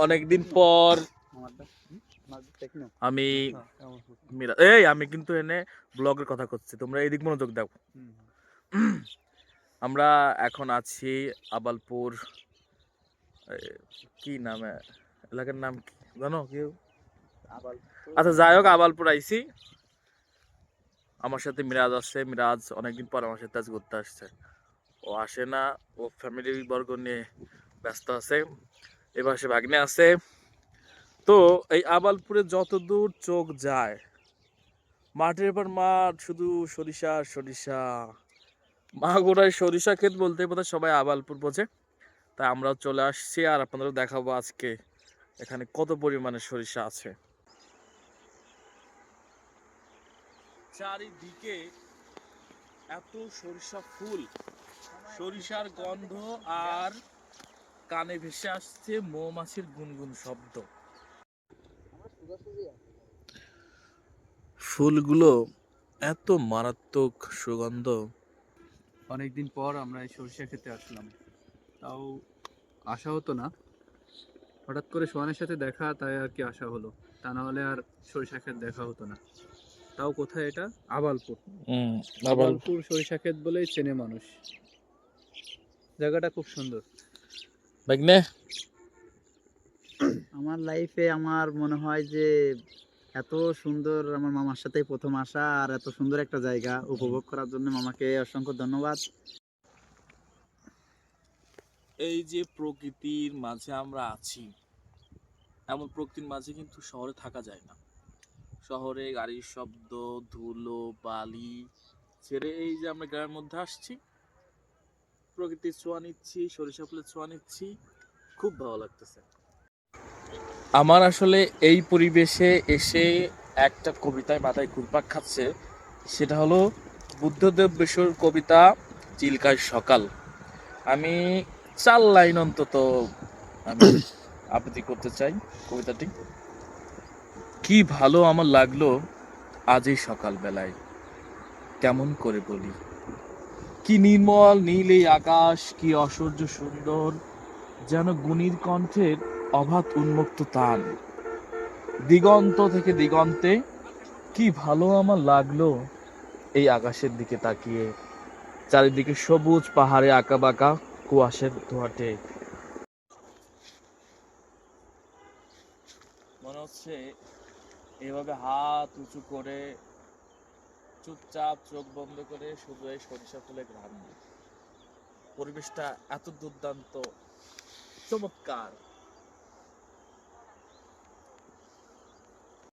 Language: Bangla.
অনেকদিন পর আমি আমি কিন্তু এনে ব্লগের কথা করছি, তোমরা এদিক মনোযোগ দাও। আমরা এখন আছি আবালপুর, কি নামে এলাকার নাম কি জানো কেউ? আচ্ছা যাই হোক, আবালপুর আইছি। আমার সাথে মিরাজ আছে। মিরাজ অনেকদিন পর আমার সাথে আজ ঘুরতে আসছে। ও আসে না, ও ফ্যামিলি বর্গ নিয়ে ব্যস্ত আছে। এবার সে ভাগ্নে আছে। তো এই আবালপুরে যতদূর চোখ যায়, মাঠের পর মাঠ, শুধু সরিষা আর সরিষা। মাগুরায় সরিষা ক্ষেত বলতে বোধহয় সবাই আবালপুর বোঝে। তাই আমরাও চলে আসছি, আর আপনাদেরও দেখাবো আজকে এখানে কত পরিমাণে সরিষা আছে। চারিদিকে এত সরিষা ফুল, সরিষার গন্ধ, আর কানে ভেসে আসছে মৌমাছির গুনগুন শব্দ। ফুলগুলো এত মারাত্মক সুগন্ধ। অনেকদিন পর আমরা এই সরিষা খেতে আসলাম, তাও আশা হতো না, হঠাৎ করে সোহানের সাথে দেখা, তাই আর কি আশা হলো। তা না হলে আর সরিষা ক্ষেত দেখা হতো না। তাও কোথায় এটা? আবালপুর। আবালপুর সরিষা ক্ষেত বলেই চেনে মানুষ। জায়গাটা খুব সুন্দর। আমার লাইফে আমার মনে হয় যে এত সুন্দর, আমার মামার সাথে প্রথম আসা, আর এত সুন্দর একটা জায়গা উপভোগ করার জন্য মামাকে অসংখ্য ধন্যবাদ। এই যে প্রকৃতির মাঝে আমরা আছি, এমন প্রকৃতির মাঝে কিন্তু শহরে থাকা যায় না। শহরে গাড়ির শব্দ, ধুলো, বালি ছেড়ে এই যে আমরা গ্রামের মধ্যে আসছি, প্রকৃতির ছোঁয়া নিচ্ছি, সরিষা ফুলের ছোঁয়া নিচ্ছি, খুব ভালো লাগতেছে। আমার আসলে এই পরিবেশে এসে একটা কবিতায় মাথায় ঘুরপাক খাচ্ছে, সেটা হলো বুদ্ধদেব বসুর কবিতা চিল্কায় সকাল। আমি 4 লাইন অন্তত আমি আবৃত্তি করতে চাই কবিতাটি। কি ভালো আমার লাগলো আজ এই সকাল বেলায়, কেমন করে বলি। কি নির্মল নীল এই আকাশ, কি অসহ্য সুন্দর, যেন গুণীর কণ্ঠের অবাধ উন্মুক্ত তান। দিগন্ত থেকে দিগন্তে কি ভালো আমার লাগলো এই আকাশের দিকে তাকিয়ে। চারিদিকে সবুজ পাহাড়ে আঁকা বাঁকা কুয়াশের ধোঁয়াটে। মনে হচ্ছে এভাবে হাত উঁচু করে চুপচাপ চোখ বন্ধ করে শুধু এই সরিষা ফুলে ঘ্রাণ নিই। পরিবেশটা এত দুর্দান্ত, চমৎকার।